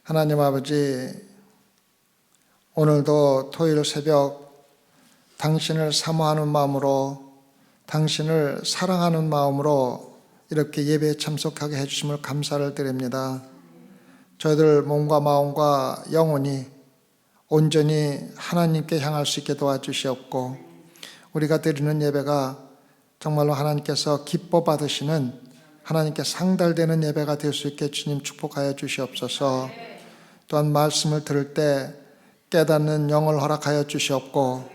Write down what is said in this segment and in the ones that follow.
하나님 아버지, 오늘도 토요일 새벽 당신을 사모하는 마음으로, 당신을 사랑하는 마음으로 이렇게 예배에 참석하게 해주심을 감사를 드립니다. 저희들 몸과 마음과 영혼이 온전히 하나님께 향할 수 있게 도와주시옵고, 우리가 드리는 예배가 정말로 하나님께서 기뻐 받으시는, 하나님께 상달되는 예배가 될 수 있게 주님 축복하여 주시옵소서. 또한 말씀을 들을 때 깨닫는 영을 허락하여 주시옵고,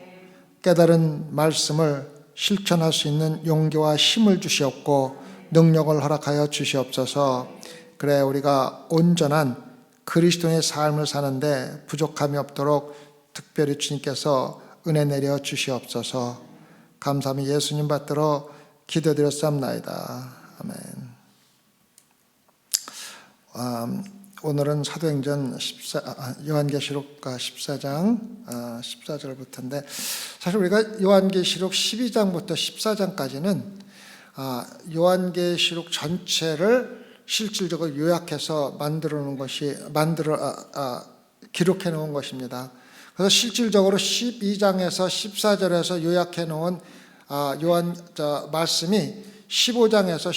깨달은 말씀을 실천할 수 있는 용기와 힘을 주시옵고, 능력을 허락하여 주시옵소서. 그래 우리가 온전한 그리스도의 삶을 사는데 부족함이 없도록 특별히 주님께서 은혜 내려 주시옵소서. 감사하며 예수님 받들어 기도드렸사옵나이다. 아멘. 오늘은 사도행전 요한계시록 14장 14절부터인데, 사실 우리가 요한계시록 12장부터 14장까지는 요한계시록 전체를 실질적으로 요약해서 기록해 놓은 것입니다. 그래서 실질적으로 12장에서 14절에서 요약해 놓은 말씀이 15장에서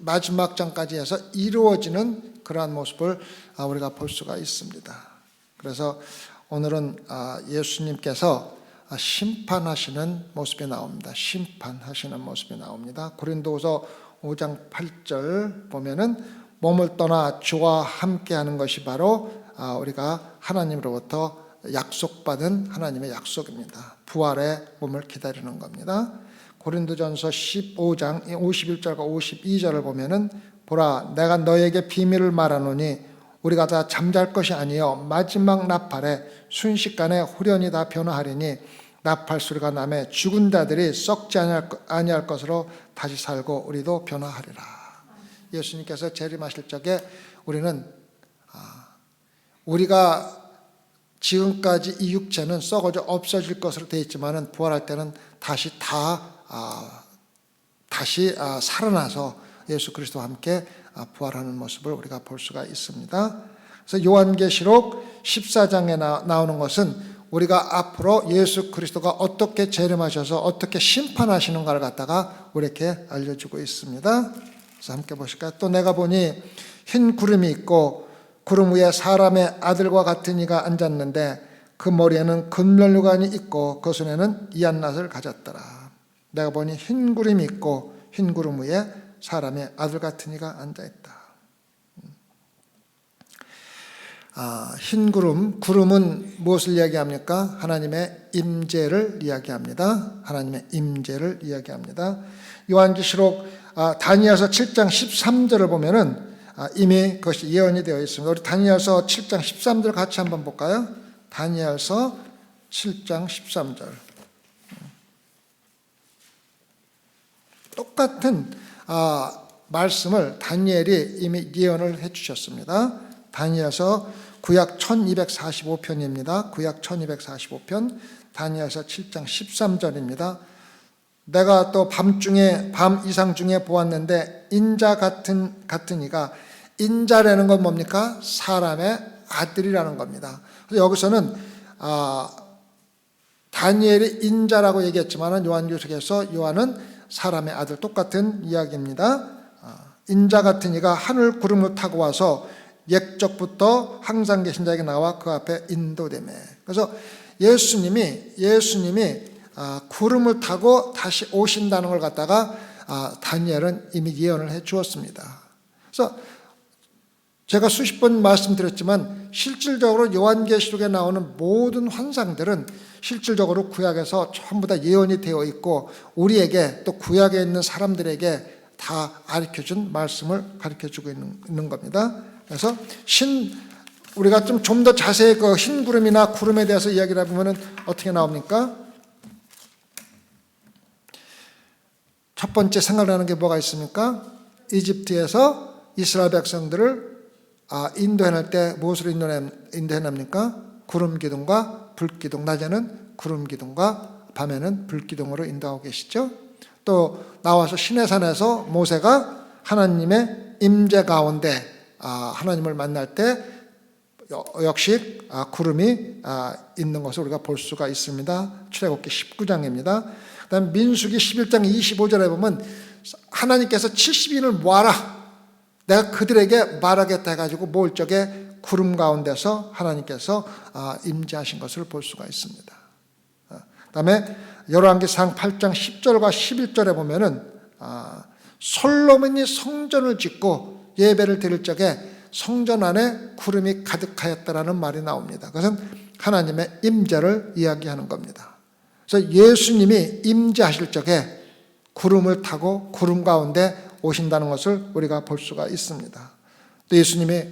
마지막 장까지 해서 이루어지는 그러한 모습을 우리가 볼 수가 있습니다. 그래서 오늘은 예수님께서 심판하시는 모습이 나옵니다. 심판하시는 모습이 나옵니다. 고린도후서 5장 8절 보면은 몸을 떠나 주와 함께하는 것이 바로 우리가 하나님으로부터 약속받은 하나님의 약속입니다. 부활의 몸을 기다리는 겁니다. 고린도전서 15장 51절과 52절을 보면은 보라, 내가 너에게 비밀을 말하노니 우리가 다 잠잘 것이 아니요 마지막 나팔에 순식간에 후련히 다 변화하리니 나팔 소리가 나매 죽은 자들이 썩지 아니할 것으로 다시 살고 우리도 변화하리라. 예수님께서 재림하실 적에 우리가 지금까지 이 육체는 썩어져 없어질 것으로 되어 있지만은 부활할 때는 다시 살아나서 예수 그리스도와 함께 부활하는 모습을 우리가 볼 수가 있습니다. 그래서 요한계시록 14장에 나오는 것은 우리가 앞으로 예수 그리스도가 어떻게 재림하셔서 어떻게 심판하시는가를 갖다가 우리에게 알려주고 있습니다. 그래서 함께 보실까요? 또 내가 보니 흰 구름이 있고 구름 위에 사람의 아들과 같은 이가 앉았는데 그 머리에는 금면류관이 있고 그 손에는 이한낫을 가졌더라. 내가 보니 흰 구름이 있고 흰 구름 위에 사람의 아들 같은 이가 앉아있다. 흰 구름은 무엇을 이야기합니까? 하나님의 임재를 이야기합니다. 하나님의 임재를 이야기합니다. 요한계시록 다니엘서 7장 13절을 보면은 이미 그것이 예언이 되어 있습니다. 우리 다니엘서 7장 13절 같이 한번 볼까요? 다니엘서 7장 13절. 똑같은 말씀을 다니엘이 이미 예언을 해주셨습니다. 다니엘서 구약 1245편입니다. 구약 1245편 다니엘서 7장 13절입니다. 내가 또 밤 이상 중에 보았는데 인자 같은 이가, 인자라는 건 뭡니까? 사람의 아들이라는 겁니다. 그래서 여기서는 다니엘이 인자라고 얘기했지만 요한계시록에서 요한은 사람의 아들, 똑같은 이야기입니다. 인자 같은 이가 하늘 구름을 타고 와서 옛적부터 항상 계신 자에게 나와 그 앞에 인도되매. 그래서 예수님이 구름을 타고 다시 오신다는 걸 갖다가 다니엘은 이미 예언을 해 주었습니다. 그래서 제가 수십 번 말씀드렸지만 실질적으로 요한계시록에 나오는 모든 환상들은 실질적으로 구약에서 전부 다 예언이 되어 있고 우리에게 또 구약에 있는 사람들에게 다 가르쳐준 말씀을 가르쳐주고 있는 겁니다. 그래서 우리가 좀 더 자세히 그 흰 구름이나 구름에 대해서 이야기를 해보면 어떻게 나옵니까? 첫 번째 생각나는 게 뭐가 있습니까? 이집트에서 이스라엘 백성들을 인도해낼 때 무엇으로 인도해냅니까? 구름 기둥과 불 기둥, 낮에는 구름 기둥과 밤에는 불 기둥으로 인도하고 계시죠. 또 나와서 시내산에서 모세가 하나님의 임재 가운데 하나님을 만날 때 역시 구름이 있는 것을 우리가 볼 수가 있습니다. 출애굽기 19장입니다. 그다음 민수기 11장 25절에 보면 하나님께서 70인을 모아라, 내가 그들에게 말하겠다 해가지고 모을 적에 구름 가운데서 하나님께서 임재하신 것을 볼 수가 있습니다. 그다음에 열왕기상 8장 10절과 11절에 보면은 솔로몬이 성전을 짓고 예배를 드릴 적에 성전 안에 구름이 가득하였다라는 말이 나옵니다. 그것은 하나님의 임재를 이야기하는 겁니다. 그래서 예수님이 임재하실 적에 구름을 타고 구름 가운데 오신다는 것을 우리가 볼 수가 있습니다. 또 예수님이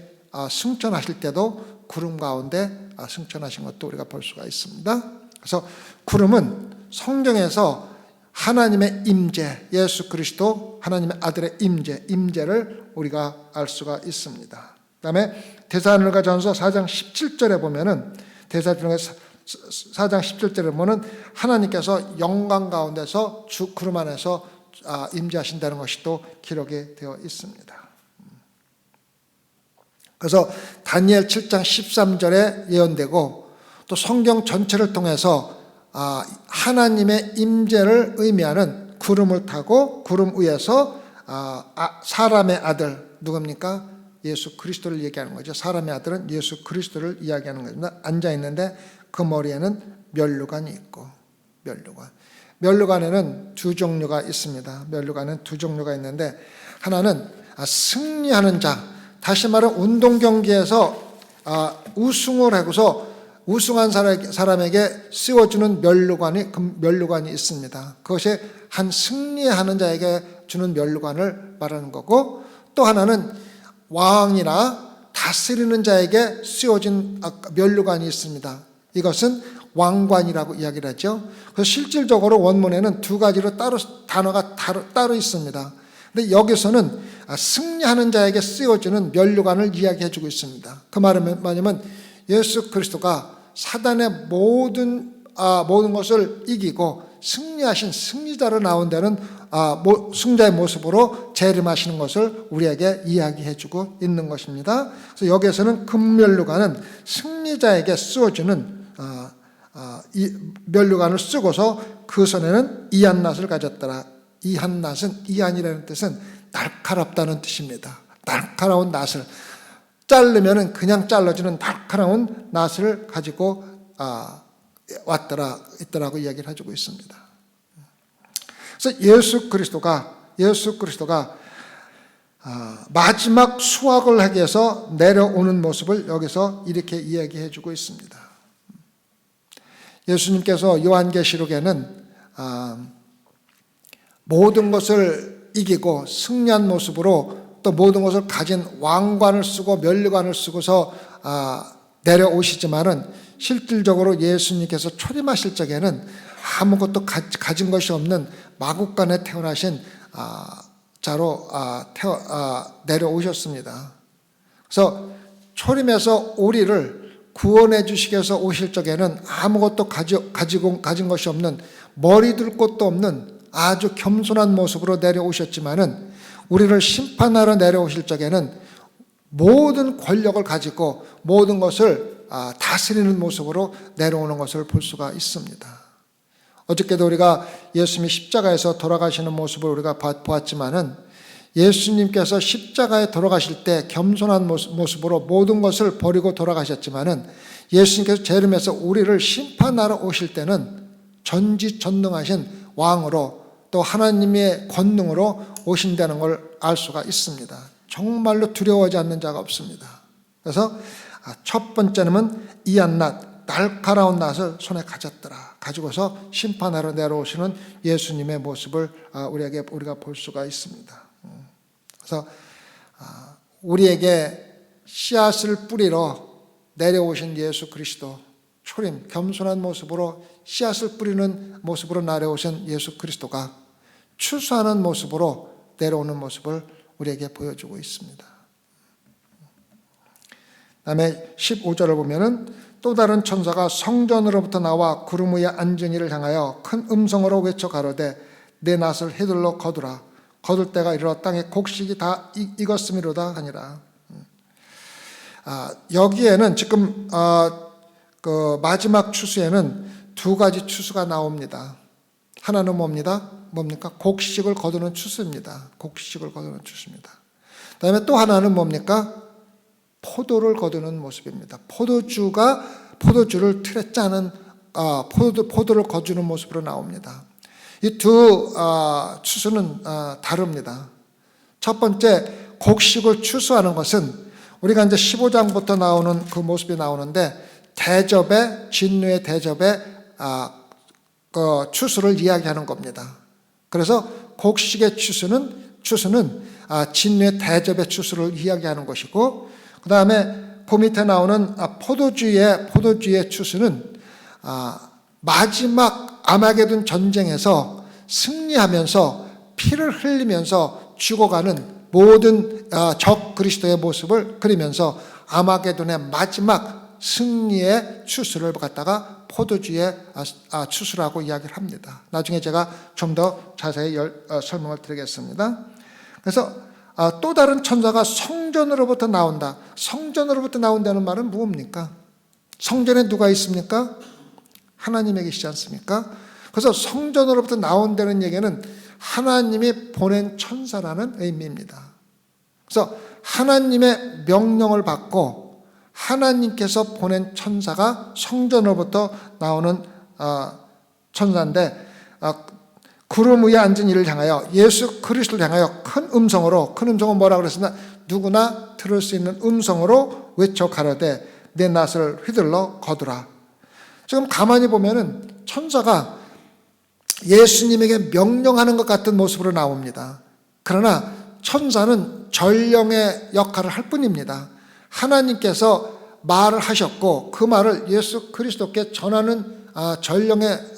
승천하실 때도 구름 가운데 승천하신 것도 우리가 볼 수가 있습니다. 그래서 구름은 성경에서 하나님의 임재, 예수 그리스도 하나님의 아들의 임재를 우리가 알 수가 있습니다. 그다음에 데살로니가전서 4장 17절에 보면은 데살로니가 4장 17절에 보면은 하나님께서 영광 가운데서 구름 안에서 임재하신다는 것이 또 기록이 되어 있습니다. 그래서 다니엘 7장 13절에 예언되고 또 성경 전체를 통해서 하나님의 임재를 의미하는 구름을 타고 구름 위에서 사람의 아들 누굽니까? 예수 그리스도를 얘기하는 거죠. 사람의 아들은 예수 그리스도를 이야기하는 겁니다. 앉아 있는데 그 머리에는 면류관이 있고, 면류관에는 두 종류가 있습니다. 면류관은 두 종류가 있는데 하나는 승리하는 자, 다시 말해 운동 경기에서 우승을 하고서 우승한 사람에게 씌워주는 면류관이 있습니다. 그것이 한 승리하는 자에게 주는 면류관을 말하는 거고, 또 하나는 왕이나 다스리는 자에게 씌워진 면류관이 있습니다. 이것은 왕관이라고 이야기를 하죠. 그래서 실질적으로 원문에는 두 가지로 단어가 따로 있습니다. 근데 여기서는 승리하는 자에게 씌워주는 면류관을 이야기해주고 있습니다. 그 말은 뭐냐면 예수 그리스도가 사단의 모든 것을 이기고 승리하신 승리자로 나온다는 승자의 모습으로 재림하시는 것을 우리에게 이야기해주고 있는 것입니다. 그래서 여기에서는 금면류관은 승리자에게 씌워주는 이 면류관을 쓰고서 그 손에는 이한낫을 가졌더라. 이한이라는 뜻은 날카롭다는 뜻입니다. 날카로운 낫을 자르면은 그냥 잘라주는 날카로운 낫을 가지고 있더라고 이야기를 해주고 있습니다. 그래서 예수 그리스도가 마지막 수확을 하기 위해서 내려오는 모습을 여기서 이렇게 이야기해주고 있습니다. 예수님께서 요한계시록에는 모든 것을 이기고 승리한 모습으로 또 모든 것을 가진 왕관을 쓰고 면류관을 쓰고서 내려오시지만은 실질적으로 예수님께서 초림하실 적에는 아무것도 가진 것이 없는 마국간에 태어나신 자로 내려오셨습니다. 그래서 초림해서 우리를 구원해 주시기 위해서 오실 적에는 아무것도 가진 것이 없는, 머리 둘 곳도 없는 아주 겸손한 모습으로 내려오셨지만은 우리를 심판하러 내려오실 적에는 모든 권력을 가지고 모든 것을 다스리는 모습으로 내려오는 것을 볼 수가 있습니다. 어저께도 우리가 예수님이 십자가에서 돌아가시는 모습을 우리가 보았지만은 예수님께서 십자가에 돌아가실 때 겸손한 모습으로 모든 것을 버리고 돌아가셨지만은 예수님께서 재림해서 우리를 심판하러 오실 때는 전지전능하신 왕으로 또 하나님의 권능으로 오신다는 걸 알 수가 있습니다. 정말로 두려워하지 않는 자가 없습니다. 그래서 첫 번째는 이한낫, 날카로운 낫을 손에 가지고서 심판하러 내려오시는 예수님의 모습을 우리가 볼 수가 있습니다. 그래서 우리에게 씨앗을 뿌리러 내려오신 예수 그리스도, 초림, 겸손한 모습으로 씨앗을 뿌리는 모습으로 내려오신 예수 그리스도가 추수하는 모습으로 내려오는 모습을 우리에게 보여주고 있습니다. 다음에 15절을 보면은 또 다른 천사가 성전으로부터 나와 구름 위에 앉은 이를 향하여 큰 음성으로 외쳐 가로되 내 낫을 해들로 거두라. 거둘 때가 이르러 땅에 곡식이 다 익었음이로다 하니라. 여기에는 지금 그 마지막 추수에는 두 가지 추수가 나옵니다. 하나는 뭡니까? 곡식을 거두는 추수입니다. 곡식을 거두는 추수입니다. 그다음에 또 하나는 뭡니까? 포도를 거두는 모습입니다. 포도주를 틀에 짜는 포도를 거두는 모습으로 나옵니다. 이 두 추수는 다릅니다. 첫 번째 곡식을 추수하는 것은 우리가 이제 15장부터 나오는 그 모습이 나오는데 진노의 대접에 그 추수를 이야기하는 겁니다. 그래서 곡식의 추수는 진노의 대접의 추수를 이야기하는 것이고, 그 다음에 그 밑에 나오는 포도주의 추수는 마지막 아마게돈 전쟁에서 승리하면서 피를 흘리면서 죽어가는 모든 적 그리스도의 모습을 그리면서 아마게돈의 마지막 승리의 추수를 갖다가 포도주의 추수라고 이야기를 합니다. 나중에 제가 좀 더 자세히 설명을 드리겠습니다. 그래서 또 다른 천사가 성전으로부터 나온다. 성전으로부터 나온다는 말은 뭡니까? 성전에 누가 있습니까? 하나님이 계시지 않습니까? 그래서 성전으로부터 나온다는 얘기는 하나님이 보낸 천사라는 의미입니다. 그래서 하나님의 명령을 받고 하나님께서 보낸 천사가 성전으로부터 나오는 천사인데, 구름 위에 앉은 이를 향하여, 예수 그리스도를 향하여 큰 음성은 뭐라고 그랬습니까? 누구나 들을 수 있는 음성으로 외쳐 가로되 내 낫을 휘둘러 거두라. 지금 가만히 보면은 천사가 예수님에게 명령하는 것 같은 모습으로 나옵니다. 그러나 천사는 전령의 역할을 할 뿐입니다. 하나님께서 말을 하셨고 그 말을 예수 그리스도께 전하는 전령의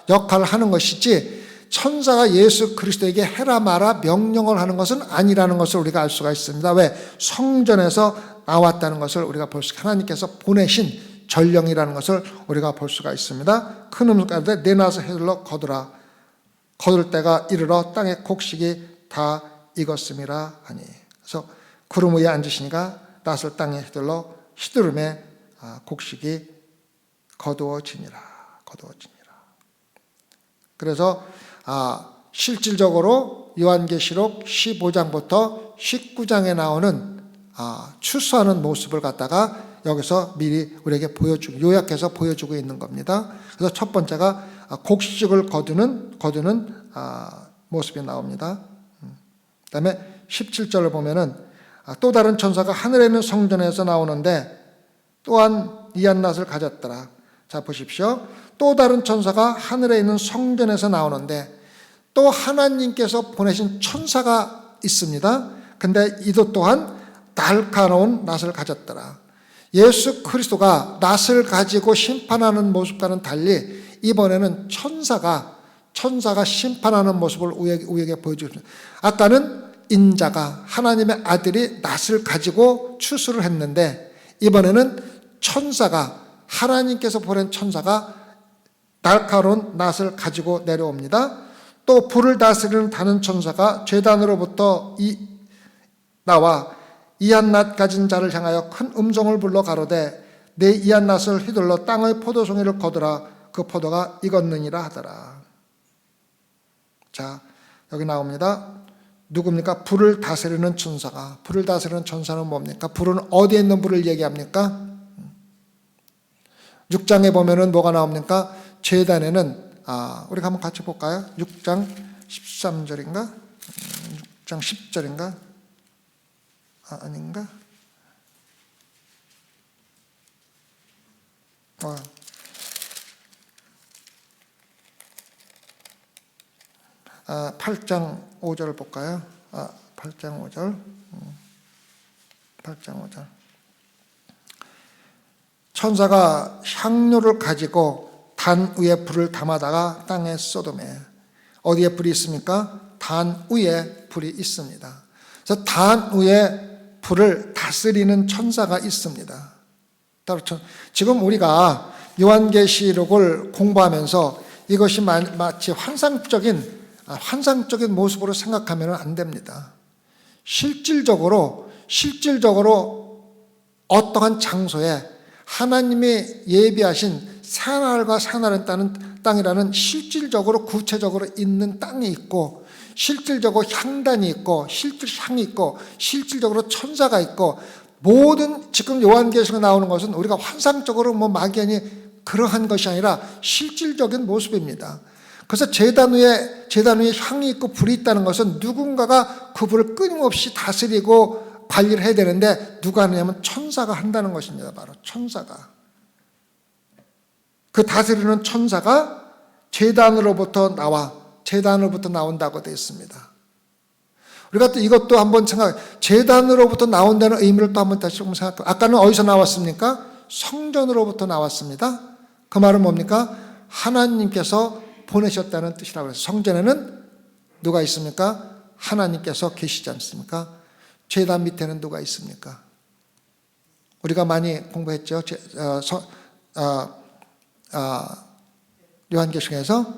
역할을 하는 것이지, 천사가 예수 그리스도에게 해라 마라 명령을 하는 것은 아니라는 것을 우리가 알 수가 있습니다. 왜? 성전에서 나왔다는 것을 우리가 볼 수, 하나님께서 보내신 전령이라는 것을 우리가 볼 수가 있습니다. 큰 음성 가운데 내 낫을 휘둘러 거두라. 거둘 때가 이르러 땅의 곡식이 다 익었음이라 하니. 그래서 구름 위에 앉으시니까 낫을 땅에 휘두름에 곡식이 거두어지니라. 그래서 실질적으로 요한계시록 15장부터 19장에 나오는 추수하는 모습을 갖다가 여기서 미리 우리에게 요약해서 보여주고 있는 겁니다. 그래서 첫 번째가 곡식을 거두는 모습이 나옵니다. 그 다음에 17절을 보면은 또 다른 천사가 하늘에 있는 성전에서 나오는데 또한 이한낫을 가졌더라. 자, 보십시오. 또 다른 천사가 하늘에 있는 성전에서 나오는데 또 하나님께서 보내신 천사가 있습니다. 근데 이도 또한 날카로운 낫을 가졌더라. 예수 그리스도가 낫을 가지고 심판하는 모습과는 달리 이번에는 천사가 심판하는 모습을 우리에게 보여주십니다. 아까는 인자가, 하나님의 아들이 낫을 가지고 추수를 했는데, 이번에는 천사가, 하나님께서 보낸 천사가 날카로운 낫을 가지고 내려옵니다. 또 불을 다스리는 다른 천사가 제단으로부터 나와 이한낫 가진 자를 향하여 큰 음성을 불러 가로되 내 이한낫을 휘둘러 땅의 포도송이를 거두라. 그 포도가 익었느니라 하더라. 자, 여기 나옵니다. 누굽니까? 불을 다스리는 천사가. 불을 다스리는 천사는 뭡니까? 불은 어디에 있는 불을 얘기합니까? 6장에 보면은 뭐가 나옵니까? 제단에는 우리가 한번 같이 볼까요? 6장 13절인가? 6장 10절인가? 아닌가? 8장 5절 볼까요? 8장 5절. 8장 5절. 천사가 향료를 가지고 단 위에 불을 담아다가 땅에 쏟으매. 어디에 불이 있습니까? 단 위에 불이 있습니다. 그래서 단 위에 불을 다스리는 천사가 있습니다. 지금 우리가 요한계시록을 공부하면서 이것이 마치 환상적인 모습으로 생각하면 안 됩니다. 실질적으로 어떠한 장소에 하나님이 예비하신 새하늘과 새하늘은 땅이라는 실질적으로 구체적으로 있는 땅이 있고, 실질적으로 향단이 있고, 향이 있고, 실질적으로 천사가 있고, 모든 지금 요한계시록에 나오는 것은 우리가 환상적으로 막연히 그러한 것이 아니라 실질적인 모습입니다. 그래서 제단 위에 향이 있고 불이 있다는 것은 누군가가 그 불을 끊임없이 다스리고 관리를 해야 되는데 누가 하느냐면 천사가 한다는 것입니다. 바로 천사가. 그 다스리는 천사가 제단으로부터 나온다고 되어 있습니다. 우리가 또 이것도 한번 제단으로부터 나온다는 의미를 또 한번 다시 생각해요. 아까는 어디서 나왔습니까? 성전으로부터 나왔습니다. 그 말은 뭡니까? 하나님께서 보내셨다는 뜻이라고 해서 성전에는 누가 있습니까? 하나님께서 계시지 않습니까? 제단 밑에는 누가 있습니까? 우리가 많이 공부했죠. 요한계시록에서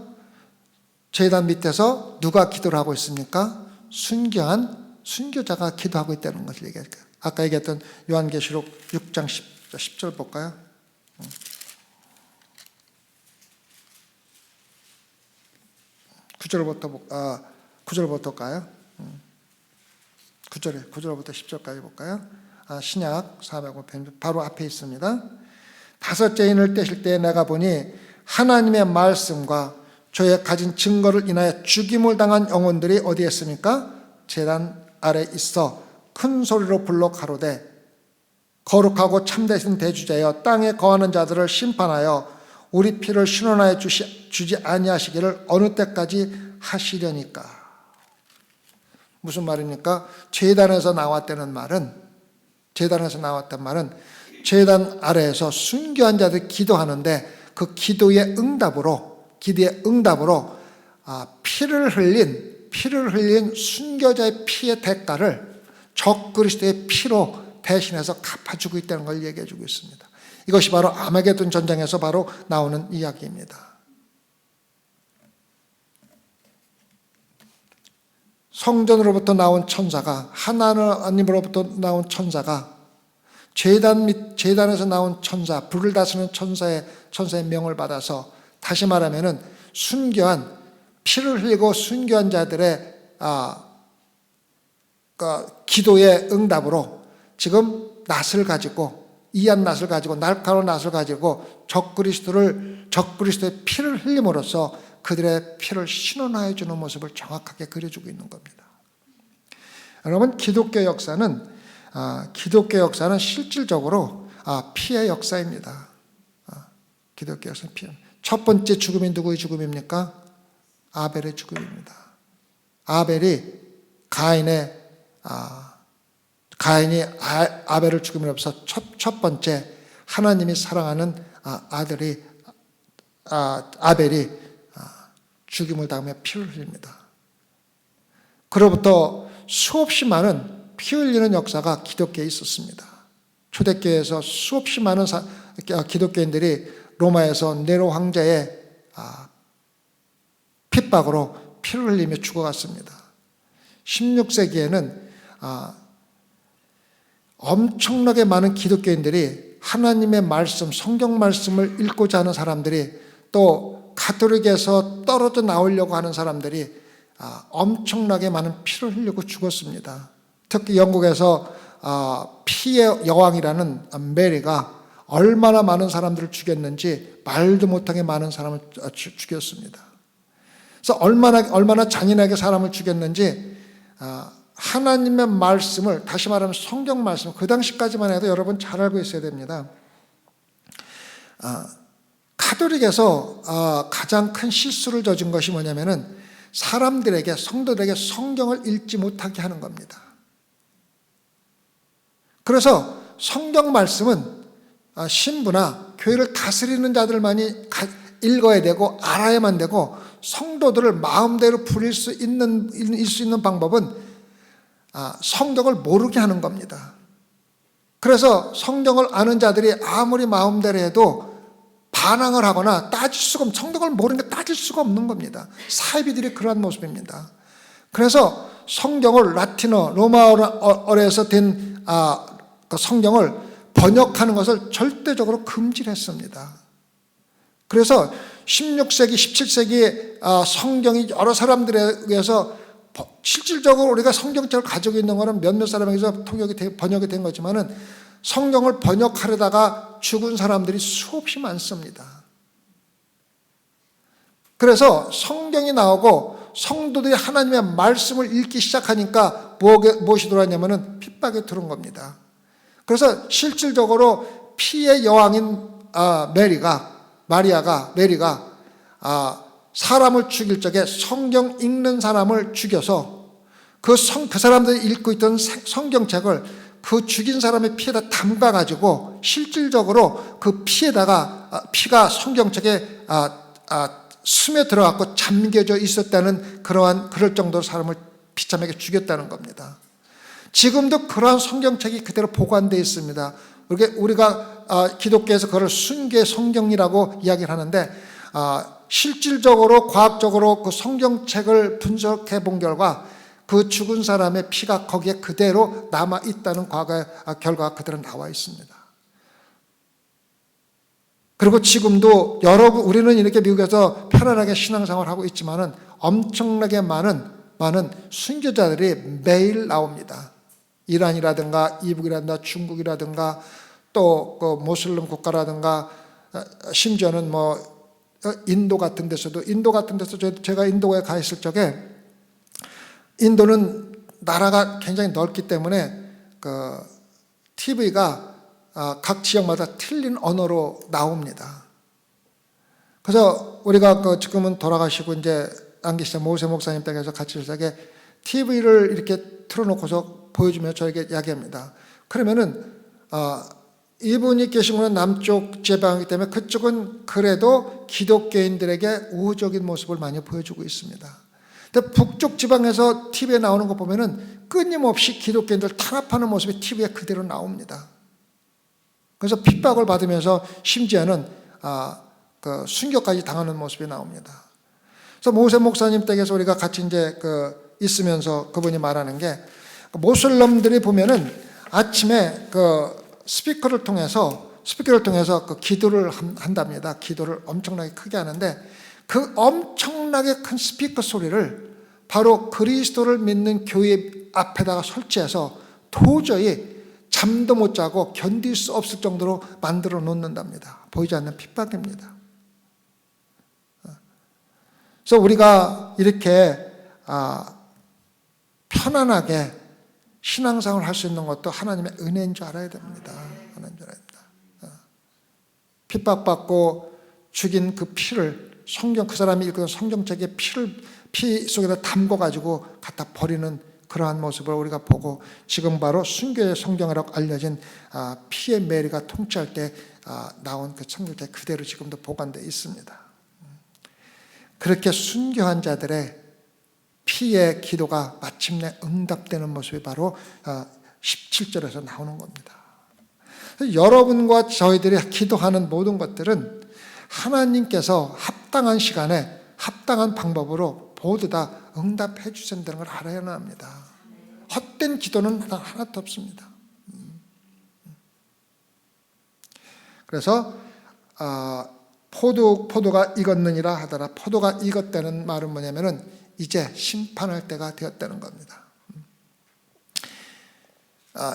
제단 밑에서 누가 기도를 하고 있습니까? 순교한 순교자가 기도하고 있다는 것을 얘기할까요? 아까 얘기했던 요한계시록 6장 10절 볼까요? 9절부터 가요. 9절부터 10절까지 볼까요? 신약 405편 바로 앞에 있습니다. 다섯째 인을 떼실 때 내가 보니 하나님의 말씀과 저의 가진 증거를 인하여 죽임을 당한 영혼들이 어디에 있습니까? 제단 아래 있어 큰 소리로 불러 가로되 거룩하고 참되신 대주자여 땅에 거하는 자들을 심판하여 우리 피를 신원하여 주지 아니하시기를 어느 때까지 하시려니까. 무슨 말입니까? 제단에서 나왔다는 말은 제단 아래에서 순교한 자들 기도하는데 그 기도의 응답으로 피를 흘린 순교자의 피의 대가를 적그리스도의 피로 대신해서 갚아주고 있다는 걸 얘기해주고 있습니다. 이것이 바로 아마게돈 전쟁에서 바로 나오는 이야기입니다. 성전으로부터 나온 천사가, 하나님으로부터 나온 천사가, 제단에서 나온 천사, 불을 다스리는 천사의 명을 받아서, 다시 말하면은 순교한, 피를 흘리고 순교한 자들의 기도의 응답으로 지금 이한 낫을 가지고 날카로운 낫을 가지고 적그리스도의 피를 흘림으로써 그들의 피를 신원하여 주는 모습을 정확하게 그려주고 있는 겁니다. 여러분, 기독교 역사는 실질적으로 피의 역사입니다. 기독교 역사는 피. 첫 번째 죽음이 누구의 죽음입니까? 아벨의 죽음입니다. 가인이 아벨을 죽임으로써 첫 번째 하나님이 사랑하는 아벨이 죽임을 당하며 피를 흘립니다. 그로부터 수없이 많은 피 흘리는 역사가 기독교에 있었습니다. 초대교회에서 수없이 많은 기독교인들이 로마에서 네로 황제의 핍박으로 피를 흘리며 죽어갔습니다. 16세기에는 엄청나게 많은 기독교인들이 하나님의 말씀, 성경 말씀을 읽고자 하는 사람들이, 또 가톨릭에서 떨어져 나오려고 하는 사람들이 엄청나게 많은 피를 흘리고 죽었습니다. 특히 영국에서 피의 여왕이라는 메리가 얼마나 많은 사람들을 죽였는지 말도 못하게 많은 사람을 죽였습니다. 그래서 얼마나 잔인하게 사람을 죽였는지 하나님의 말씀을, 다시 말하면 성경 말씀, 그 당시까지만 해도 여러분 잘 알고 있어야 됩니다. 가톨릭에서 가장 큰 실수를 저진 것이 뭐냐면은 사람들에게, 성도들에게 성경을 읽지 못하게 하는 겁니다. 그래서 성경 말씀은 신부나 교회를 다스리는 자들만이 읽어야 되고 알아야만 되고, 성도들을 마음대로 부릴 수 있는 방법은 성경을 모르게 하는 겁니다. 그래서 성경을 아는 자들이 아무리 마음대로 해도 반항을 하거나 성경을 모르는 게 따질 수가 없는 겁니다. 사이비들이 그러한 모습입니다. 그래서 성경을 라틴어, 로마어에서 된 그 성경을 번역하는 것을 절대적으로 금지를 했습니다. 그래서 16세기, 17세기 성경이 여러 사람들에 의해서 실질적으로 우리가 성경책을 가지고 있는 것은 몇몇 사람에게서 번역이 된 거지만은 성경을 번역하려다가 죽은 사람들이 수없이 많습니다. 그래서 성경이 나오고 성도들이 하나님의 말씀을 읽기 시작하니까 무엇이 들어왔냐면은 핍박이 들어온 겁니다. 그래서 실질적으로 피의 여왕인 메리가 사람을 죽일 적에 성경 읽는 사람을 죽여서 그 사람들이 읽고 있던 성경책을 그 죽인 사람의 피에다 담가가지고 실질적으로 그 피가 성경책에 숨에 들어갔고 잠겨져 있었다는 그럴 정도로 사람을 비참하게 죽였다는 겁니다. 지금도 그러한 성경책이 그대로 보관되어 있습니다. 우리가 기독교에서 그걸 순교의 성경이라고 이야기를 하는데 실질적으로 과학적으로 그 성경책을 분석해 본 결과 그 죽은 사람의 피가 거기에 그대로 남아 있다는 결과가 그대로 나와 있습니다. 그리고 지금도 우리는 이렇게 미국에서 편안하게 신앙생활을 하고 있지만은 엄청나게 많은 순교자들이 매일 나옵니다. 이란이라든가 이북이라든가 중국이라든가 또 그 모슬림 국가라든가 심지어는 인도 같은 데서도 제가 인도에 가 있을 적에 인도는 나라가 굉장히 넓기 때문에 그 TV가 각 지역마다 틀린 언어로 나옵니다. 그래서 우리가 지금은 돌아가시고 이제 안 계시던 모세 목사님 댁에서 같이 있을 때 TV를 이렇게 틀어놓고서 보여주며 저에게 이야기합니다. 그러면은 이분이 계신 곳은 남쪽 지방이기 때문에 그쪽은 그래도 기독교인들에게 우호적인 모습을 많이 보여주고 있습니다. 근데 북쪽 지방에서 TV에 나오는 거 보면은 끊임없이 기독교인들 탄압하는 모습이 TV에 그대로 나옵니다. 그래서 핍박을 받으면서 심지어는 그 순교까지 당하는 모습이 나옵니다. 그래서 모세 목사님 댁에서 우리가 같이 이제 있으면서 그분이 말하는 게 모슬럼들이 보면은 아침에 스피커를 통해서 그 기도를 한답니다. 기도를 엄청나게 크게 하는데 그 엄청나게 큰 스피커 소리를 바로 그리스도를 믿는 교회 앞에다가 설치해서 도저히 잠도 못 자고 견딜 수 없을 정도로 만들어 놓는답니다. 보이지 않는 핍박입니다. 그래서 우리가 이렇게 편안하게 신앙생활을 할 수 있는 것도 하나님의 은혜인 줄 알아야 됩니다. 하나님인 줄 알아야 됩니다. 핍박받고 죽인 그 피를 그 사람이 읽은 성경책의 피 속에다 담궈가지고 갖다 버리는 그러한 모습을 우리가 보고 지금 바로 순교의 성경이라고 알려진 피의 메리가 통치할 때 나온 그 성경책 그대로 지금도 보관되어 있습니다. 그렇게 순교한 자들의 피의 기도가 마침내 응답되는 모습이 바로 17절에서 나오는 겁니다. 여러분과 저희들이 기도하는 모든 것들은 하나님께서 합당한 시간에 합당한 방법으로 모두 다 응답해 주신다는 걸 알아야 합니다. 헛된 기도는 하나도 없습니다. 그래서 포도가 익었느니라 하더라. 포도가 익었다는 말은 뭐냐면은 이제 심판할 때가 되었다는 겁니다.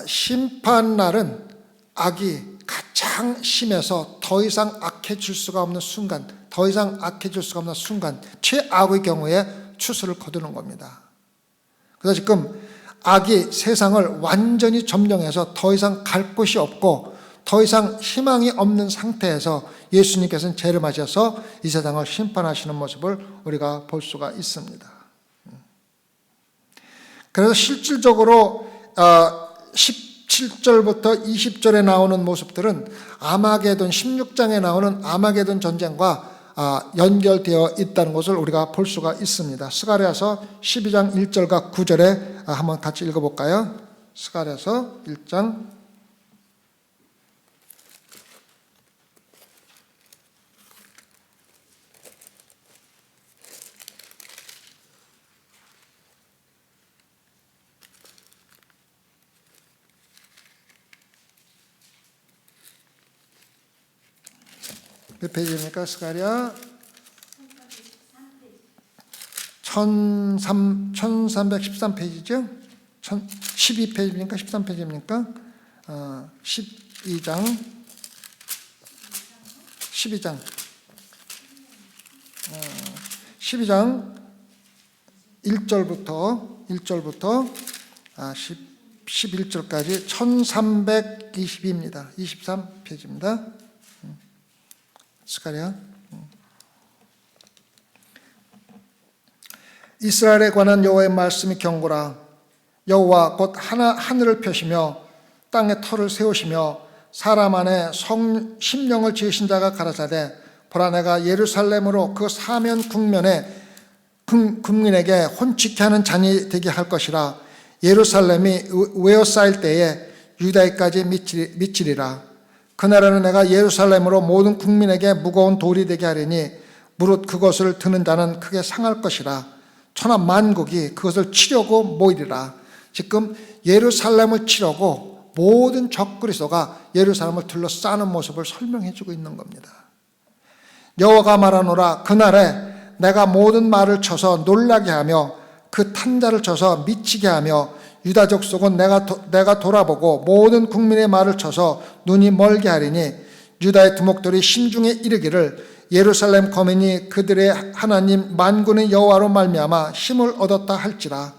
심판날은 악이 가장 심해서 더 이상 악해질 수가 없는 순간, 최악의 경우에 추수를 거두는 겁니다. 그래서 지금 악이 세상을 완전히 점령해서 더 이상 갈 곳이 없고 더 이상 희망이 없는 상태에서 예수님께서는 재림하셔서 이 세상을 심판하시는 모습을 우리가 볼 수가 있습니다. 그래서 실질적으로 17절부터 20절에 나오는 모습들은 아마게돈 16장에 나오는 아마게돈 전쟁과 연결되어 있다는 것을 우리가 볼 수가 있습니다. 스가랴서 12장 1절과 9절에 한번 같이 읽어볼까요? 스가랴서 1장 몇 페이지입니까? 스가랴 1313페이지죠? 12페이지입니까? 13페이지입니까? 12장 1절부터 11절까지 1320입니다. 23페이지입니다. 스가랴. 이스라엘에 관한 여호와의 말씀이 경고라. 여호와 곧 하늘을 펴시며 땅에 터를 세우시며 사람 안에 심령을 지으신 자가 가라사대 보라 내가 예루살렘으로 그 사면 국민에게 혼치게 하는 잔이 되게 할 것이라. 예루살렘이 웨어싸일 때에 유다에까지 미치리라. 그날에는 내가 예루살렘으로 모든 국민에게 무거운 돌이 되게 하리니 무릇 그것을 드는 자는 크게 상할 것이라. 천하 만국이 그것을 치려고 모이리라. 지금 예루살렘을 치려고 모든 적그리스도가 예루살렘을 둘러싸는 모습을 설명해 주고 있는 겁니다. 여호와가 말하노라. 그날에 내가 모든 말을 쳐서 놀라게 하며 그 탄자를 쳐서 미치게 하며 유다 족속은 내가 돌아보고 모든 국민의 말을 쳐서 눈이 멀게 하리니 유다의 두목들이 심중에 이르기를 예루살렘 거민이 그들의 하나님 만군의 여호와로 말미암아 힘을 얻었다 할지라.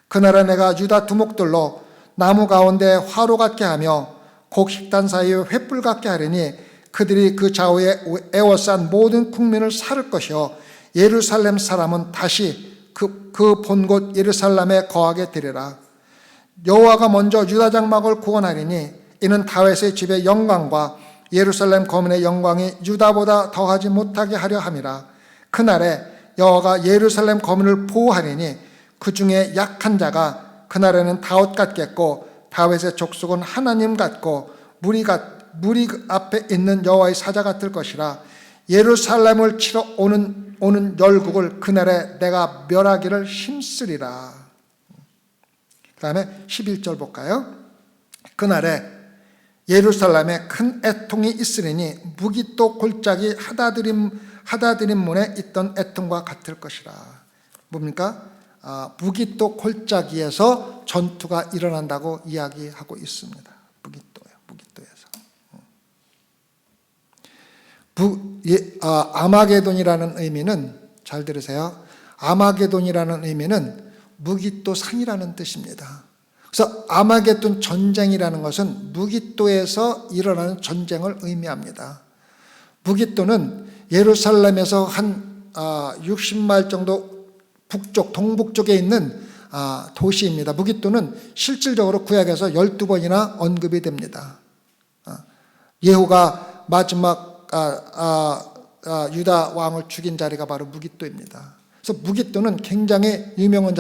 그날에 내가 유다 두목들로 나무 가운데 화로 같게 하며 곡식단 사이에 횃불 같게 하리니 그들이 그 좌우에 에워싼 모든 국민을 살을 것이요 예루살렘 사람은 다시 그 본 곳 예루살렘에 거하게 되리라. 여호와가 먼저 유다 장막을 구원하리니 이는 다윗의 집의 영광과 예루살렘 거민의 영광이 유다보다 더하지 못하게 하려 함이라. 그날에 여호와가 예루살렘 거민을 보호하리니 그 중에 약한 자가 그날에는 다윗 같겠고 다윗의 족속은 하나님 같고 무리 앞에 있는 여호와의 사자 같을 것이라. 예루살렘을 치러 오는 열국을 그날에 내가 멸하기를 힘쓰리라. 그 다음에 11절 볼까요? 그날에 예루살렘에 큰 애통이 있으리니 무기또 골짜기 하다드림 문에 있던 애통과 같을 것이라. 뭡니까? 무기또 골짜기에서 전투가 일어난다고 이야기하고 있습니다. 무기또에서. 아마게돈이라는 의미는, 잘 들으세요. 아마게돈이라는 의미는 무기또 산이라는 뜻입니다. 그래서 아마게돈 전쟁이라는 것은 무기또에서 일어나는 전쟁을 의미합니다. 무기또는 예루살렘에서 한 60마일 정도 동북쪽에 있는 도시입니다. 무기또는 실질적으로 구약에서 12번이나 언급이 됩니다. 예후가 마지막 유다 왕을 죽인 자리가 바로 무기또입니다. 그래서 무기또는 굉장히 유명한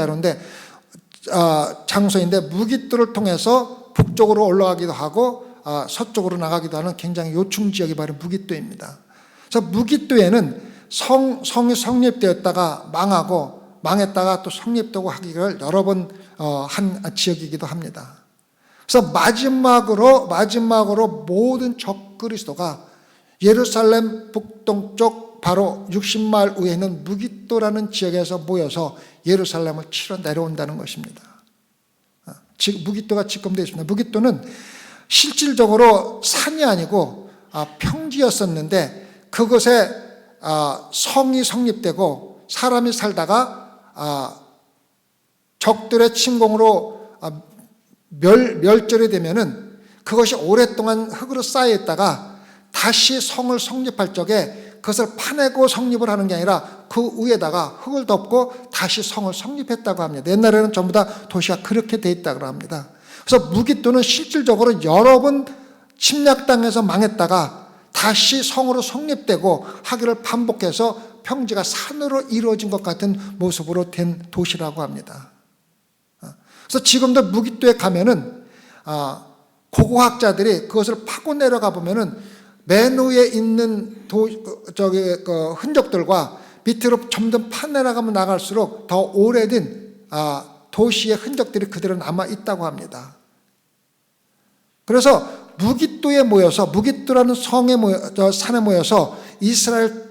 장소인데 무기또를 통해서 북쪽으로 올라가기도 하고 서쪽으로 나가기도 하는 굉장히 요충 지역이 바로 무기또입니다. 그래서 무기또에는 성이 성립되었다가 망했다가 또 성립되고 하기를 여러 번 한 지역이기도 합니다. 그래서 마지막으로 모든 적그리스도가 예루살렘 북동쪽 바로 60마일 위에 있는 무기또라는 지역에서 모여서 예루살렘을 치러 내려온다는 것입니다. 무기또가 지금되어 있습니다. 무기또는 실질적으로 산이 아니고 평지였었는데 그것에 성이 성립되고 사람이 살다가 적들의 침공으로 멸절이 되면은 그것이 오랫동안 흙으로 쌓여 있다가 다시 성을 성립할 적에 그것을 파내고 성립을 하는 게 아니라 그 위에다가 흙을 덮고 다시 성을 성립했다고 합니다. 옛날에는 전부 다 도시가 그렇게 돼 있다고 합니다. 그래서 무기또는 실질적으로 여러 번 침략당해서 망했다가 다시 성으로 성립되고 하기를 반복해서 평지가 산으로 이루어진 것 같은 모습으로 된 도시라고 합니다. 그래서 지금도 무기또에 가면은 고고학자들이 그것을 파고 내려가 보면은 맨 위에 있는 흔적들과 밑으로 점점 파내려가면 나갈수록 더 오래된 도시의 흔적들이 그대로 남아 있다고 합니다. 그래서 무기또라는 산에 모여서 이스라엘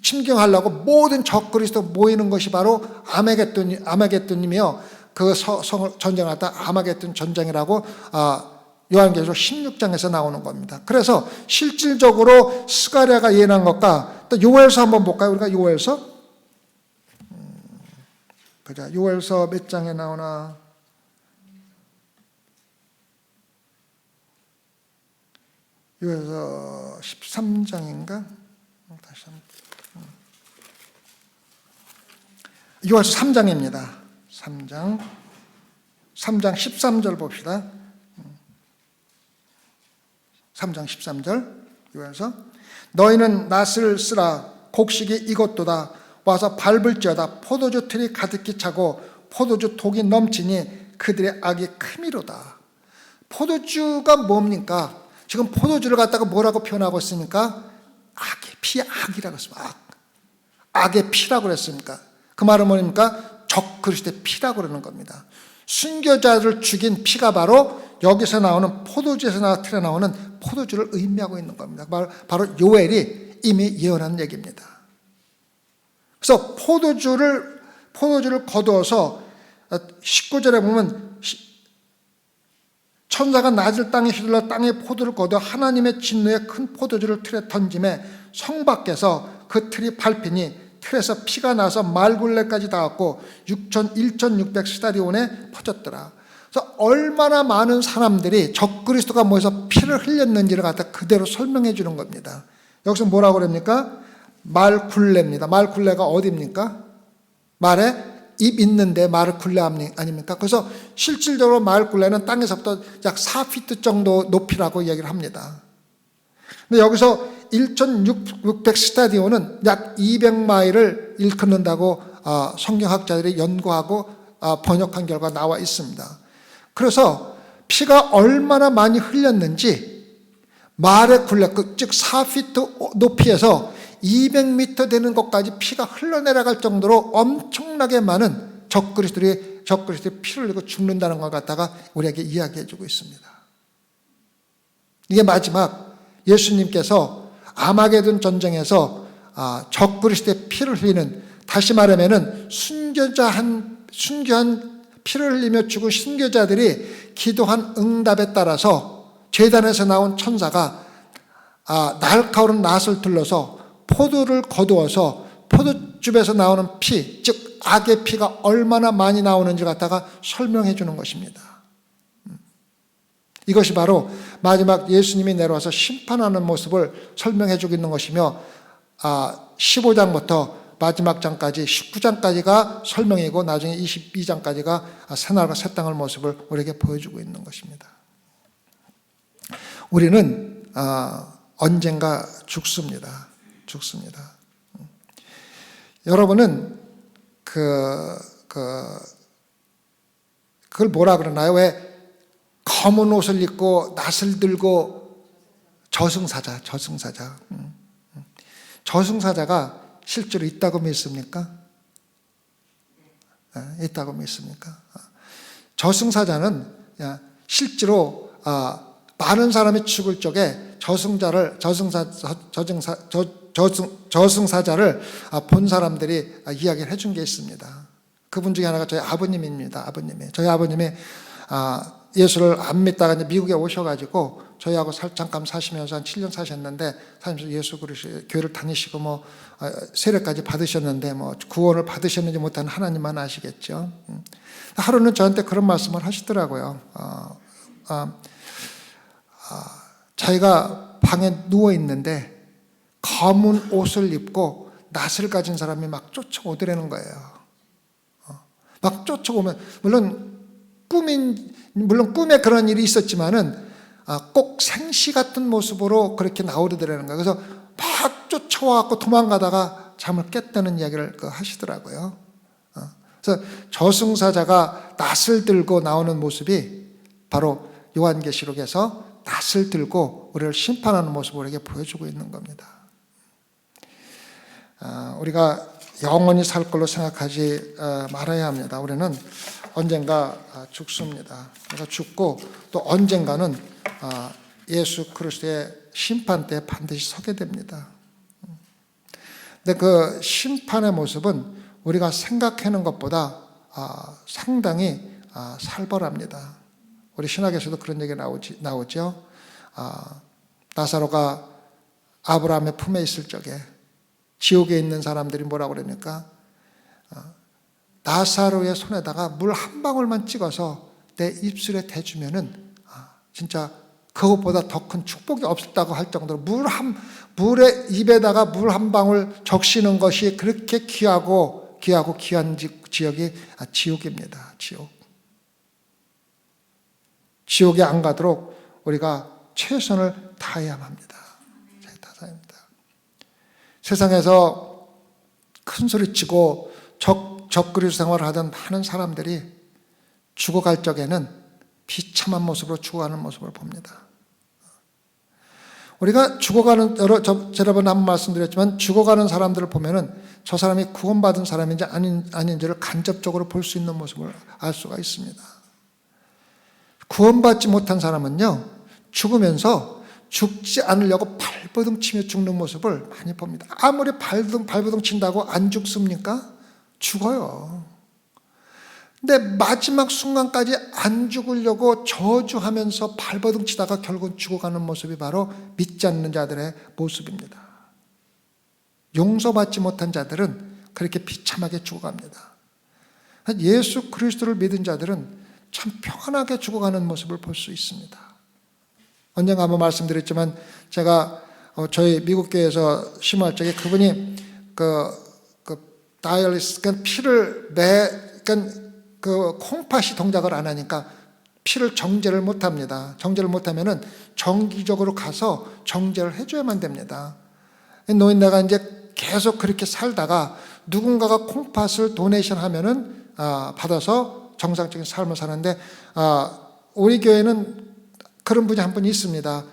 침경하려고 모든 적그리스도 모이는 것이 바로 아마겟돈이며 그 성을 전쟁하다 아마겟돈 전쟁이라고 요한계시록 16장에서 나오는 겁니다. 그래서 실질적으로 스가랴가 예언한 것과 또 요엘서 한번 볼까요? 우리가 요엘서 보자. 요엘서 몇 장에 나오나? 요엘서 13장인가? 다시 한번. 요엘서 3장입니다. 3장 13절 봅시다. 3장 13절 요엘서 너희는 낫을 쓰라 곡식이 익었도다 와서 밟을지어다 포도주 틀이 가득히 차고 포도주 독이 넘치니 그들의 악이 크미로다. 포도주가 뭡니까? 지금 포도주를 갖다가 뭐라고 표현하고 있습니까? 악의 피, 악이라고 했습니다. 악의 피라고 그랬습니까? 그 말은 뭡니까? 적그리스도의 피라고 그러는 겁니다. 순교자를 죽인 피가 바로 여기서 나오는 포도주에서 틀에 나오는 포도주를 의미하고 있는 겁니다. 바로 요엘이 이미 예언한 얘기입니다. 그래서 포도주를 거두어서 19절에 보면 천사가 낮을 땅에 휘둘러 땅에 포도를 거두어 하나님의 진노의 큰 포도주를 틀에 던짐에 성 밖에서 그 틀이 밟히니 틀에서 피가 나서 말굴레까지 닿았고 1,600 스타디온에 퍼졌더라. 그래서 얼마나 많은 사람들이 적그리스도가 모여서 피를 흘렸는지를 갖다 그대로 설명해 주는 겁니다. 여기서 뭐라고 그럽니까? 말굴레입니다. 말굴레가 어디입니까? 말에 입 있는데 말굴레 아닙니까? 그래서 실질적으로 말굴레는 땅에서부터 약 4피트 정도 높이라고 얘기를 합니다. 근데 여기서 1,600 스타디온은 약 200마일을 일컫는다고 성경학자들이 연구하고 번역한 결과 나와 있습니다. 그래서 피가 얼마나 많이 흘렸는지 말의 굴레, 즉 4피트 높이에서 200m 되는 것까지 피가 흘러내려갈 정도로 엄청나게 많은 적그리스도의 피를 흘리고 죽는다는 것 갖다가 우리에게 이야기해주고 있습니다. 이게 마지막 예수님께서 아마게돈 전쟁에서 적그리스도의 피를 흘리는, 다시 말하면은 순교한 피를 흘리며 죽은 순교자들이 기도한 응답에 따라서 제단에서 나온 천사가 날카로운 낫을 둘러서 포도를 거두어서 포도즙에서 나오는 피, 즉 악의 피가 얼마나 많이 나오는지 갖다가 설명해 주는 것입니다. 이것이 바로 마지막 예수님이 내려와서 심판하는 모습을 설명해 주고 있는 것이며 15장부터 마지막 장까지 19장까지가 설명이고 나중에 22장까지가 새날과 새 땅의 모습을 우리에게 보여주고 있는 것입니다. 우리는 언젠가 죽습니다. 여러분은 그걸 뭐라 그러나요? 왜 검은 옷을 입고 낫을 들고 저승사자가 실제로 있다고 믿습니까? 있다고 믿습니까? 저승사자는 실제로 많은 사람이 죽을 적에 저승사자를 본 사람들이 이야기를 해준 게 있습니다. 그분 중에 하나가 저희 아버님입니다. 저희 아버님이 예수를 안 믿다가 이제 미국에 오셔가지고 저희하고 잠깐 사시면서 한 7년 사셨는데, 사시면서 예수 그리스도 교회를 다니시고 세례까지 받으셨는데 구원을 받으셨는지 못하는 하나님만 아시겠죠. 하루는 저한테 그런 말씀을 하시더라고요. 자기가 방에 누워 있는데 검은 옷을 입고 낫을 가진 사람이 막 쫓아오더라는 거예요. 막 쫓아오면 물론 꿈에 그런 일이 있었지만은 꼭 생시 같은 모습으로 그렇게 나오더라는 거예요. 그래서 막 쫓아와갖고 도망가다가 잠을 깼다는 이야기를 하시더라고요. 그래서 저승사자가 낫을 들고 나오는 모습이 바로 요한계시록에서 낫을 들고 우리를 심판하는 모습을 우리에게 보여주고 있는 겁니다. 우리가 영원히 살 걸로 생각하지 말아야 합니다. 우리는 언젠가 죽습니다. 우리가 죽고 또 언젠가는 예수 그리스도의 심판대에 반드시 서게 됩니다. 근데 그 심판의 모습은 우리가 생각하는 것보다 상당히 살벌합니다. 우리 신학에서도 그런 얘기 나오죠. 나사로가 아브라함의 품에 있을 적에 지옥에 있는 사람들이 뭐라고 그러니까 나사로의 손에다가 물 한 방울만 찍어서 내 입술에 대주면은 진짜 그것보다 더 큰 축복이 없다고 할 정도로 물에 입에다가 물 한 방울 적시는 것이 그렇게 귀한 지역이 지옥입니다. 지옥에 안 가도록 우리가 최선을 다해야만 합니다. 세상에서 큰 소리치고 적그리스도 생활을 하던 많은 사람들이 죽어갈 적에는 비참한 모습으로 죽어가는 모습을 봅니다. 우리가 여러 번 한번 말씀드렸지만 죽어가는 사람들을 보면은 저 사람이 구원받은 사람인지 아닌지를 간접적으로 볼 수 있는 모습을 알 수가 있습니다. 구원받지 못한 사람은요, 죽으면서 죽지 않으려고 발버둥 치며 죽는 모습을 많이 봅니다. 아무리 발버둥 친다고 안 죽습니까? 죽어요. 근데 마지막 순간까지 안 죽으려고 저주하면서 발버둥 치다가 결국 죽어가는 모습이 바로 믿지 않는 자들의 모습입니다. 용서받지 못한 자들은 그렇게 비참하게 죽어갑니다. 예수 그리스도를 믿은 자들은 참 평안하게 죽어가는 모습을 볼 수 있습니다. 언젠가 한번 말씀드렸지만 제가 저희 미국 교회에서 심할 적에 그분이 다이얼리시스, 피를 그 콩팥이 동작을 안 하니까 피를 정제를 못 합니다. 정제를 못 하면은 정기적으로 가서 정제를 해줘야만 됩니다. 노인네가 이제 계속 그렇게 살다가 누군가가 콩팥을 도네이션 하면은 받아서 정상적인 삶을 사는데 우리 교회는 그런 분이 한 분 있습니다.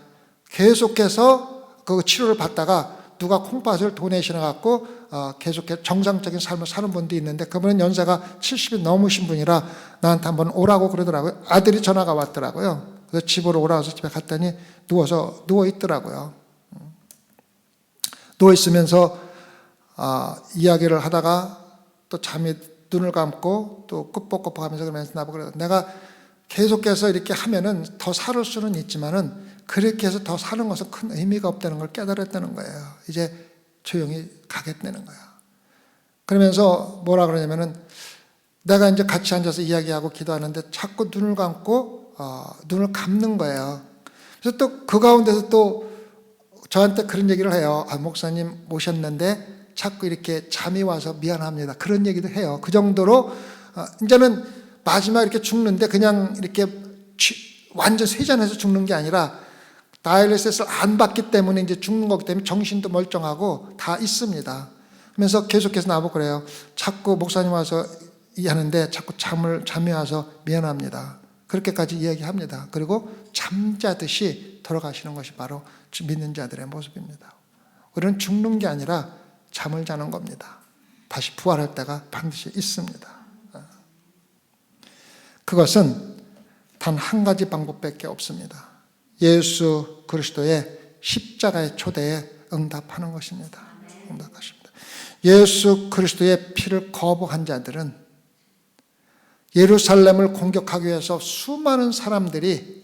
계속해서 그 치료를 받다가 누가 콩팥을 도네이션 해갖고 계속해서 정상적인 삶을 사는 분도 있는데 그분은 연세가 70이 넘으신 분이라 나한테 한번 오라고 그러더라고요. 아들이 전화가 왔더라고요. 그래서 집으로 오라고 해서 집에 갔더니 누워 있더라고요. 누워 있으면서 이야기를 하다가 또 잠이 눈을 감고 또 끄뻑끄뻑 하면서 그러면서 나보고 그래요. 내가 계속해서 이렇게 하면은 더 살 수는 있지만은 그렇게 해서 더 사는 것은 큰 의미가 없다는 걸 깨달았다는 거예요. 이제 조용히 가겠다는 거야. 그러면서 뭐라 그러냐면은 내가 이제 같이 앉아서 이야기하고 기도하는데 자꾸 눈을 감고 눈을 감는 거예요. 그래서 또 그 가운데서 또 저한테 그런 얘기를 해요. 목사님 모셨는데 자꾸 이렇게 잠이 와서 미안합니다. 그런 얘기도 해요. 그 정도로 이제는 마지막 이렇게 죽는데 그냥 이렇게 완전 쇠잔해서 죽는 게 아니라 다이얼리시스를 안 받기 때문에 이제 죽는 거기 때문에 정신도 멀쩡하고 다 있습니다. 그러면서 계속해서 나보고 그래요. 자꾸 목사님 와서 하는데 자꾸 잠이 와서 미안합니다. 그렇게까지 이야기합니다. 그리고 잠자듯이 돌아가시는 것이 바로 믿는 자들의 모습입니다. 우리는 죽는 게 아니라 잠을 자는 겁니다. 다시 부활할 때가 반드시 있습니다. 그것은 단 한 가지 방법밖에 없습니다. 예수 그리스도의 십자가의 초대에 응답하는 것입니다. 응답하십니다. 예수 그리스도의 피를 거부한 자들은 예루살렘을 공격하기 위해서 수많은 사람들이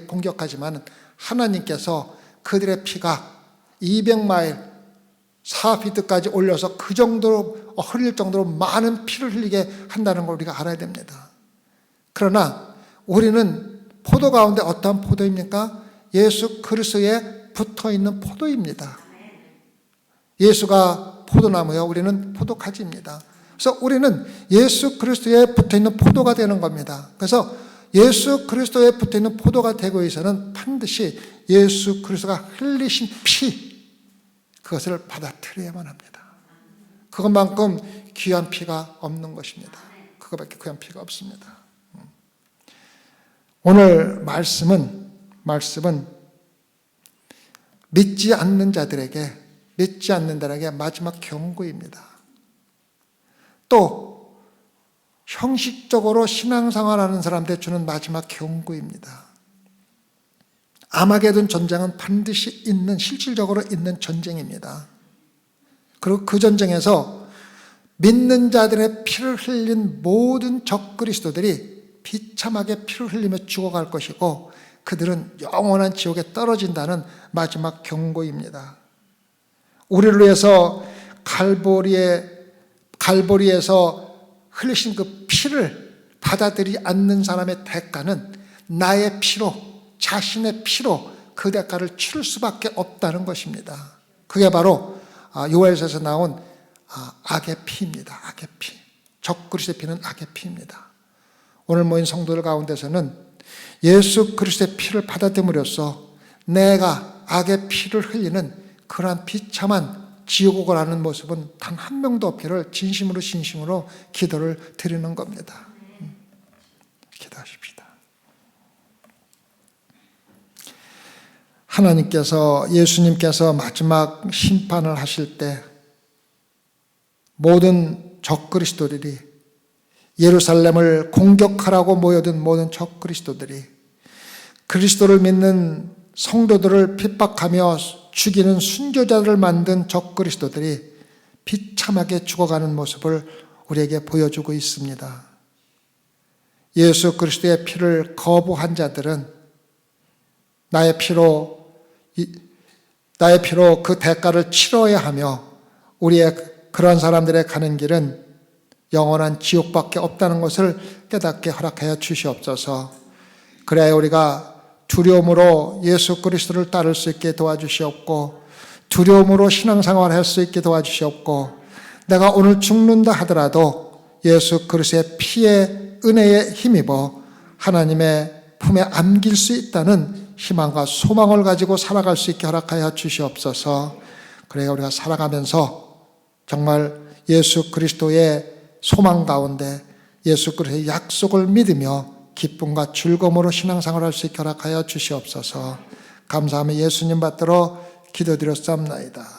공격하지만 하나님께서 그들의 피가 200마일 4피트까지 올려서 그 정도로 흘릴 정도로 많은 피를 흘리게 한다는 걸 우리가 알아야 됩니다. 그러나 우리는 포도 가운데 어떠한 포도입니까? 예수 그리스도에 붙어있는 포도입니다. 예수가 포도나무요, 우리는 포도가지입니다. 그래서 우리는 예수 그리스도에 붙어있는 포도가 되는 겁니다. 그래서 예수 그리스도에 붙어있는 포도가 되고 위해서는 반드시 예수 그리스도가 흘리신 피, 그것을 받아들여야만 합니다. 그것만큼 귀한 피가 없는 것입니다. 그것밖에 귀한 피가 없습니다. 오늘 말씀은 믿지 않는 자들에게 마지막 경고입니다. 또 형식적으로 신앙생활하는 사람들에 주는 마지막 경고입니다. 아마게돈 전쟁은 반드시 실질적으로 있는 전쟁입니다. 그리고 그 전쟁에서 믿는 자들의 피를 흘린 모든 적그리스도들이 비참하게 피를 흘리며 죽어갈 것이고 그들은 영원한 지옥에 떨어진다는 마지막 경고입니다. 우리를 위해서 갈보리에서 흘리신 그 피를 받아들이지 않는 사람의 대가는 나의 피로, 자신의 피로 그 대가를 치를 수밖에 없다는 것입니다. 그게 바로 요엘서에서 나온 악의 피입니다. 악의 피. 적그리스도의 피는 악의 피입니다. 오늘 모인 성도들 가운데서는 예수 그리스도의 피를 받아들임으로써 내가 악의 피를 흘리는 그러한 비참한 지옥을 가는 모습은 단 한 명도 없기를 진심으로 기도를 드리는 겁니다. 기도하십시다. 예수님께서 마지막 심판을 하실 때 모든 적그리스도들이 예루살렘을 공격하라고 모여든 모든 적그리스도들이 그리스도를 믿는 성도들을 핍박하며 죽이는 순교자를 만든 적그리스도들이 비참하게 죽어가는 모습을 우리에게 보여주고 있습니다. 예수 그리스도의 피를 거부한 자들은 나의 피로 그 대가를 치러야 하며 우리의 그런 사람들의 가는 길은 영원한 지옥밖에 없다는 것을 깨닫게 허락하여 주시옵소서. 그래야 우리가 두려움으로 예수 그리스도를 따를 수 있게 도와주시옵고 두려움으로 신앙생활을 할 수 있게 도와주시옵고 내가 오늘 죽는다 하더라도 예수 그리스도의 피의 은혜에 힘입어 하나님의 품에 안길 수 있다는 희망과 소망을 가지고 살아갈 수 있게 허락하여 주시옵소서. 그래야 우리가 살아가면서 정말 예수 그리스도의 소망 가운데 예수 그리스도의 약속을 믿으며 기쁨과 즐거움으로 신앙생활을 할 수 있게 허락하여 주시옵소서. 감사하며 예수님 받들어 기도드렸사옵나이다.